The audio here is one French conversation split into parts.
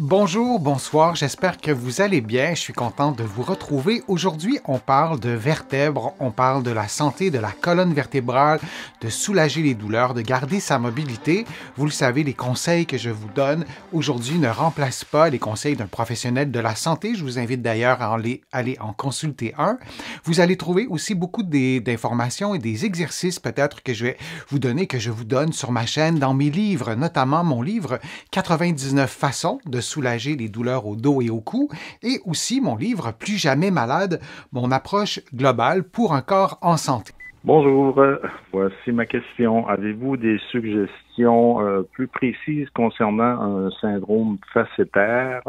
Bonjour, bonsoir, j'espère que vous allez bien. Je suis content de vous retrouver. Aujourd'hui, on parle de vertèbres, on parle de la santé de la colonne vertébrale, de soulager les douleurs, de garder sa mobilité. Vous le savez, les conseils que je vous donne aujourd'hui ne remplacent pas les conseils d'un professionnel de la santé. Je vous invite d'ailleurs à aller en consulter un. Vous allez trouver aussi beaucoup d'informations et des exercices peut-être que je vais vous donner, que je vous donne sur ma chaîne, dans mes livres, notamment mon livre 99 façons de soulager les douleurs au dos et au cou, et aussi mon livre Plus jamais malade, mon approche globale pour un corps en santé. Bonjour, voici ma question. Avez-vous des suggestions plus précises concernant un syndrome facétaire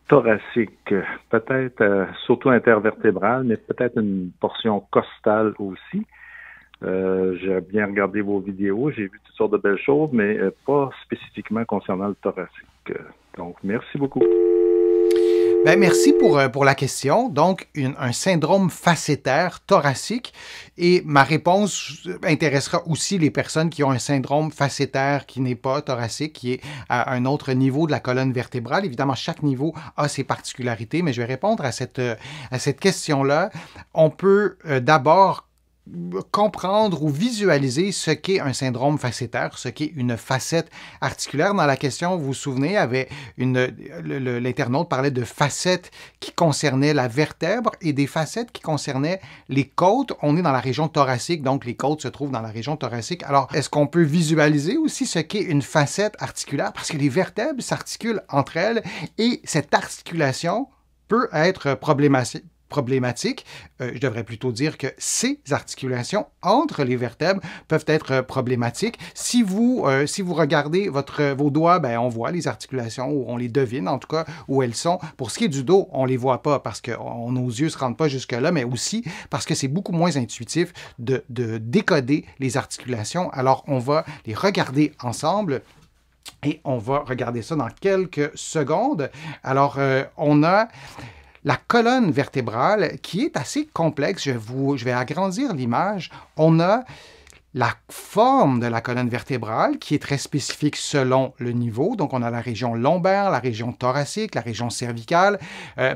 thoracique, peut-être surtout intervertébral, mais peut-être une portion costale aussi? J'ai bien regardé vos vidéos, j'ai vu toutes sortes de belles choses, mais pas spécifiquement concernant le thoracique. Donc, merci beaucoup. Ben, merci pour la question. Donc, un syndrome facétaire thoracique. Et ma réponse intéressera aussi les personnes qui ont un syndrome facétaire qui n'est pas thoracique, qui est à un autre niveau de la colonne vertébrale. Évidemment, chaque niveau a ses particularités, mais je vais répondre à cette question-là. On peut d'abord comprendre ou visualiser ce qu'est un syndrome facétaire, ce qu'est une facette articulaire. Dans la question, vous vous souvenez, l'internaute parlait de facettes qui concernaient la vertèbre et des facettes qui concernaient les côtes. On est dans la région thoracique, donc les côtes se trouvent dans la région thoracique. Alors, est-ce qu'on peut visualiser aussi ce qu'est une facette articulaire? Parce que les vertèbres s'articulent entre elles et cette articulation peut être problématique. Je devrais plutôt dire que ces articulations entre les vertèbres peuvent être problématiques. Si vous regardez vos doigts, ben, on voit les articulations, ou on les devine en tout cas, où elles sont. Pour ce qui est du dos, on ne les voit pas parce que nos yeux ne se rendent pas jusque-là, mais aussi parce que c'est beaucoup moins intuitif de décoder les articulations. Alors, on va les regarder ensemble. Et on va regarder ça dans quelques secondes. Alors, on a la colonne vertébrale qui est assez complexe. Je vais agrandir l'image. On a la forme de la colonne vertébrale qui est très spécifique selon le niveau. Donc, on a la région lombaire, la région thoracique, la région cervicale.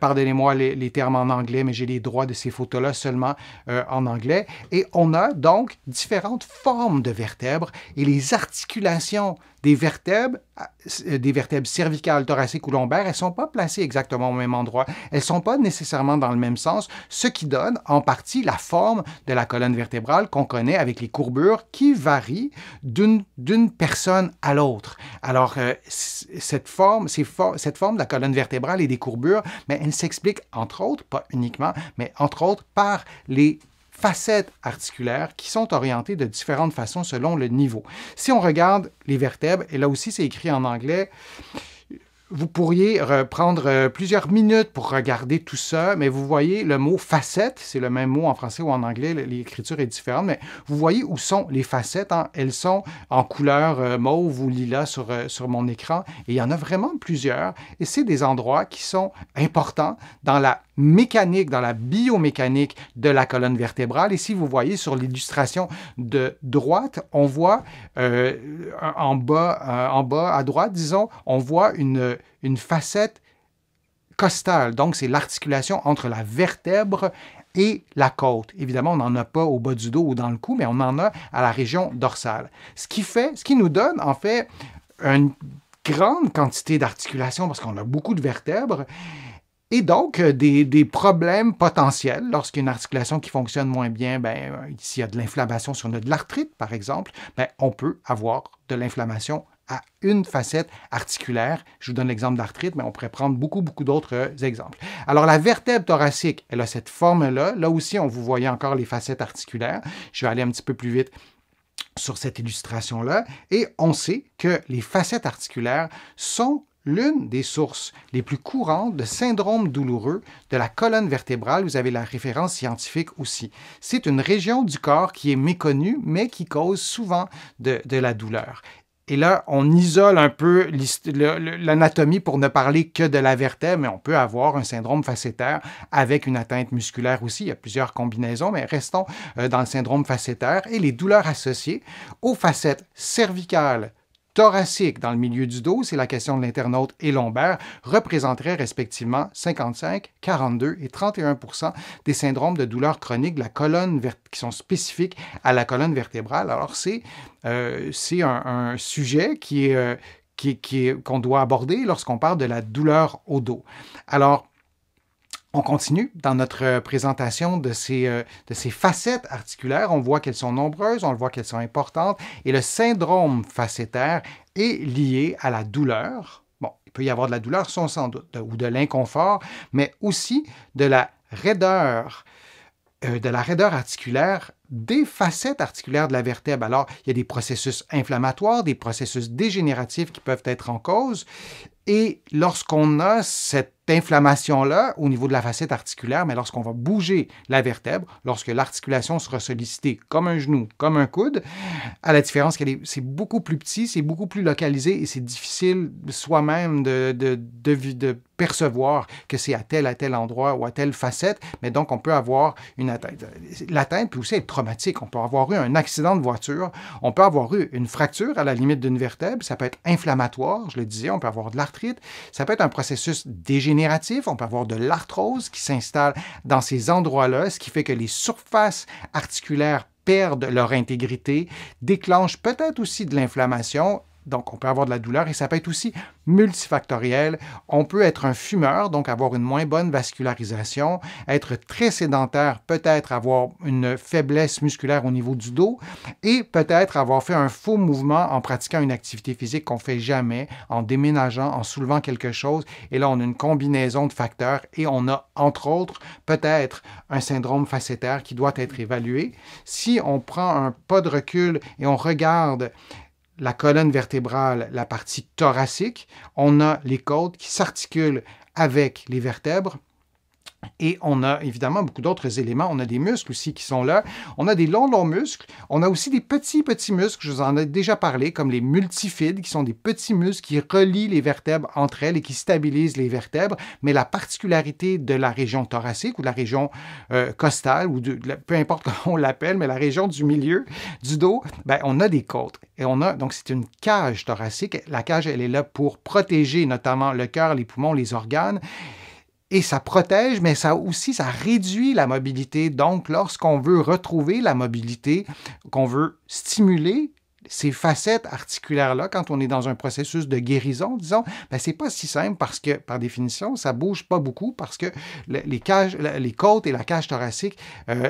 Pardonnez-moi les termes en anglais, mais j'ai les droits de ces photos-là seulement en anglais. Et on a donc différentes formes de vertèbres et les articulations des vertèbres cervicales, thoraciques ou lombaires, elles ne sont pas placées exactement au même endroit. Elles ne sont pas nécessairement dans le même sens, ce qui donne en partie la forme de la colonne vertébrale qu'on connaît avec les courbures qui varient d'une personne à l'autre. Alors, cette forme de la colonne vertébrale et des courbures, mais elle s'explique entre autres, pas uniquement, mais entre autres par les facettes articulaires qui sont orientées de différentes façons selon le niveau. Si on regarde les vertèbres, et là aussi c'est écrit en anglais, vous pourriez prendre plusieurs minutes pour regarder tout ça, mais vous voyez le mot facette, c'est le même mot en français ou en anglais, l'écriture est différente, mais vous voyez où sont les facettes, hein? Elles sont en couleur mauve ou lilas sur mon écran, et il y en a vraiment plusieurs, et c'est des endroits qui sont importants dans la mécanique, dans la biomécanique de la colonne vertébrale. Et si vous voyez sur l'illustration de droite, on voit en bas à droite, disons, on voit une facette costale. Donc, c'est l'articulation entre la vertèbre et la côte. Évidemment, on n'en a pas au bas du dos ou dans le cou, mais on en a à la région dorsale. Ce qui nous donne, en fait, une grande quantité d'articulation parce qu'on a beaucoup de vertèbres. Et donc, des problèmes potentiels lorsqu'il y a une articulation qui fonctionne moins bien, s'il y a de l'inflammation, si on a de l'arthrite, par exemple, on peut avoir de l'inflammation à une facette articulaire. Je vous donne l'exemple d'arthrite, mais on pourrait prendre beaucoup d'autres exemples. Alors, la vertèbre thoracique, elle a cette forme-là. Là aussi, on vous voyez encore les facettes articulaires. Je vais aller un petit peu plus vite sur cette illustration-là. Et on sait que les facettes articulaires sont l'une des sources les plus courantes de syndromes douloureux de la colonne vertébrale. Vous avez la référence scientifique aussi. C'est une région du corps qui est méconnue, mais qui cause souvent de la douleur. Et là, on isole un peu l'anatomie pour ne parler que de la vertèbre, mais on peut avoir un syndrome facétaire avec une atteinte musculaire aussi. Il y a plusieurs combinaisons, mais restons dans le syndrome facétaire et les douleurs associées aux facettes cervicales, thoracique dans le milieu du dos, c'est la question de l'internaute, et lombaire, représenteraient respectivement 55, 42 et 31 des syndromes de douleur chronique de la colonne qui sont spécifiques à la colonne vertébrale. Alors, c'est un sujet qu'on doit aborder lorsqu'on parle de la douleur au dos. Alors, on continue dans notre présentation de ces facettes articulaires. On voit qu'elles sont nombreuses, on voit qu'elles sont importantes. Et le syndrome facétaire est lié à la douleur. Bon, il peut y avoir de la douleur, sans doute, ou de l'inconfort, mais aussi de la raideur articulaire des facettes articulaires de la vertèbre. Alors, il y a des processus inflammatoires, des processus dégénératifs qui peuvent être en cause. Et lorsqu'on a cette inflammation-là au niveau de la facette articulaire, mais lorsqu'on va bouger la vertèbre, lorsque l'articulation sera sollicitée comme un genou, comme un coude, à la différence que c'est beaucoup plus petit, c'est beaucoup plus localisé et c'est difficile soi-même de percevoir que c'est à tel endroit ou à telle facette, mais donc on peut avoir une atteinte. L'atteinte peut aussi être traumatique. On peut avoir eu un accident de voiture, on peut avoir eu une fracture à la limite d'une vertèbre, ça peut être inflammatoire, je le disais, on peut avoir de l'arthrite, ça peut être un processus dégénératif, on peut avoir de l'arthrose qui s'installe dans ces endroits-là, ce qui fait que les surfaces articulaires perdent leur intégrité, déclenchent peut-être aussi de l'inflammation. Donc, on peut avoir de la douleur et ça peut être aussi multifactoriel. On peut être un fumeur, donc avoir une moins bonne vascularisation, être très sédentaire, peut-être avoir une faiblesse musculaire au niveau du dos et peut-être avoir fait un faux mouvement en pratiquant une activité physique qu'on ne fait jamais, en déménageant, en soulevant quelque chose. Et là, on a une combinaison de facteurs et on a, entre autres, peut-être un syndrome facétaire qui doit être évalué. Si on prend un pas de recul et on regarde la colonne vertébrale, la partie thoracique, on a les côtes qui s'articulent avec les vertèbres et on a évidemment beaucoup d'autres éléments. On a des muscles aussi qui sont là. On a des longs muscles. On a aussi des petits muscles, je vous en ai déjà parlé, comme les multifides, qui sont des petits muscles qui relient les vertèbres entre elles et qui stabilisent les vertèbres. Mais la particularité de la région thoracique ou de la région costale, ou peu importe comment on l'appelle, mais la région du milieu du dos, ben, on a des côtes. Et donc c'est une cage thoracique. La cage, elle est là pour protéger notamment le cœur, les poumons, les organes. Et ça protège, mais ça réduit la mobilité. Donc, lorsqu'on veut retrouver la mobilité, qu'on veut stimuler ces facettes articulaires-là, quand on est dans un processus de guérison, disons, ben, c'est pas si simple parce que, par définition, ça bouge pas beaucoup parce que les côtes et la cage thoracique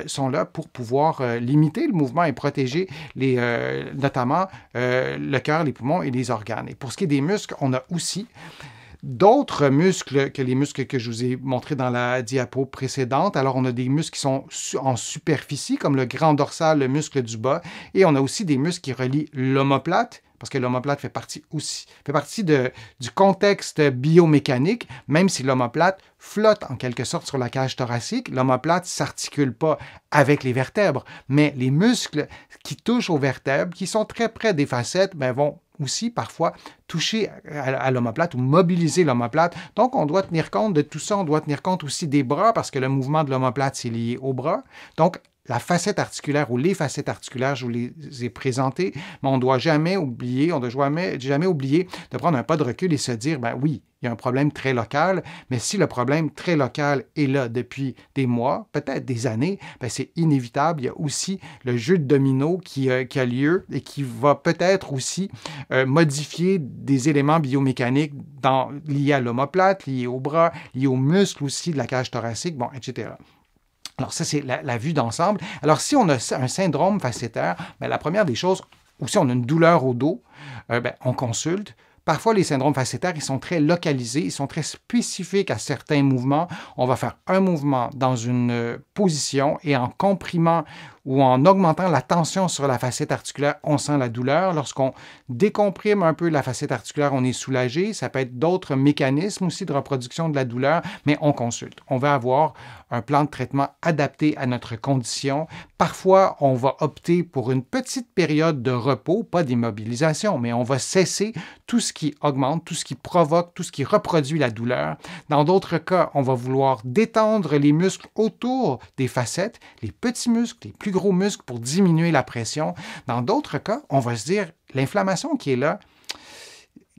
sont là pour pouvoir limiter le mouvement et protéger notamment le cœur, les poumons et les organes. Et pour ce qui est des muscles, on a aussi d'autres muscles que les muscles que je vous ai montrés dans la diapo précédente. Alors, on a des muscles qui sont en superficie, comme le grand dorsal, le muscle du bas, et on a aussi des muscles qui relient l'omoplate, parce que l'omoplate fait partie du contexte biomécanique, même si l'omoplate flotte en quelque sorte sur la cage thoracique. L'omoplate ne s'articule pas avec les vertèbres, mais les muscles qui touchent aux vertèbres, qui sont très près des facettes, ben, vont aussi parfois toucher à l'omoplate ou mobiliser l'omoplate. Donc, on doit tenir compte de tout ça. On doit tenir compte aussi des bras parce que le mouvement de l'omoplate, c'est lié aux bras. Donc, la facette articulaire ou les facettes articulaires, je vous les ai présentées, mais on ne doit jamais oublier de prendre un pas de recul et se dire, ben oui, il y a un problème très local, mais si le problème très local est là depuis des mois, peut-être des années, ben c'est inévitable. Il y a aussi le jeu de domino qui a lieu et qui va peut-être aussi modifier des éléments biomécaniques liés à l'omoplate, liés aux bras, liés aux muscles aussi de la cage thoracique, bon, etc. Alors ça, c'est la vue d'ensemble. Alors si on a un syndrome facétaire, bien, la première des choses, ou si on a une douleur au dos, bien, on consulte. Parfois, les syndromes facétaires, ils sont très localisés, ils sont très spécifiques à certains mouvements. On va faire un mouvement dans une position et en comprimant ou en augmentant la tension sur la facette articulaire, on sent la douleur. Lorsqu'on décomprime un peu la facette articulaire, on est soulagé. Ça peut être d'autres mécanismes aussi de reproduction de la douleur, mais on consulte. On va avoir un plan de traitement adapté à notre condition. Parfois, on va opter pour une petite période de repos, pas d'immobilisation, mais on va cesser tout ce qui augmente, tout ce qui provoque, tout ce qui reproduit la douleur. Dans d'autres cas, on va vouloir détendre les muscles autour des facettes, les petits muscles, les plus gros muscles pour diminuer la pression. Dans d'autres cas, on va se dire, l'inflammation qui est là,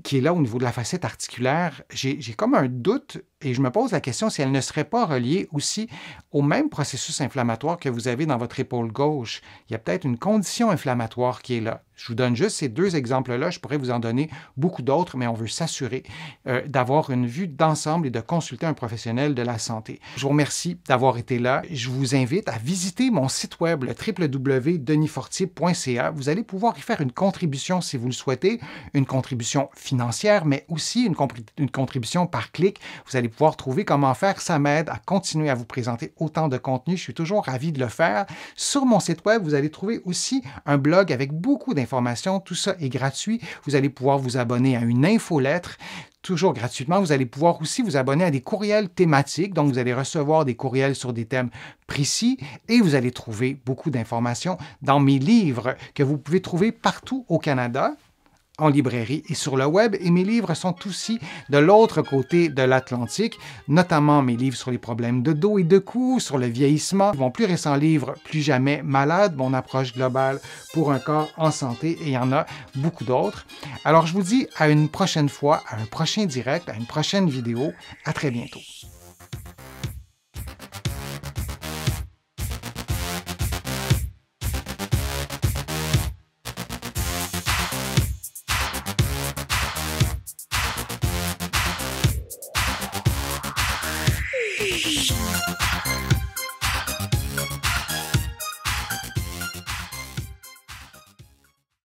qui est là au niveau de la facette articulaire, j'ai comme un doute et je me pose la question si elle ne serait pas reliée aussi au même processus inflammatoire que vous avez dans votre épaule gauche. Il y a peut-être une condition inflammatoire qui est là. Je vous donne juste ces deux exemples-là. Je pourrais vous en donner beaucoup d'autres, mais on veut s'assurer d'avoir une vue d'ensemble et de consulter un professionnel de la santé. Je vous remercie d'avoir été là. Je vous invite à visiter mon site web, le www.denisfortier.ca. Vous allez pouvoir y faire une contribution si vous le souhaitez, une contribution financière, mais aussi une contribution par clic. Vous allez pouvoir trouver comment faire. Ça m'aide à continuer à vous présenter autant de contenu. Je suis toujours ravi de le faire. Sur mon site web, vous allez trouver aussi un blog avec beaucoup d'informations. Tout ça est gratuit. Vous allez pouvoir vous abonner à une infolettre. Toujours gratuitement, vous allez pouvoir aussi vous abonner à des courriels thématiques. Donc, vous allez recevoir des courriels sur des thèmes précis et vous allez trouver beaucoup d'informations dans mes livres que vous pouvez trouver partout au Canada, en librairie et sur le web. Et mes livres sont aussi de l'autre côté de l'Atlantique, notamment mes livres sur les problèmes de dos et de cou, sur le vieillissement. Mon plus récent livre, Plus jamais malade, mon approche globale pour un corps en santé, et il y en a beaucoup d'autres. Alors, je vous dis à une prochaine fois, à un prochain direct, à une prochaine vidéo. À très bientôt. Shh.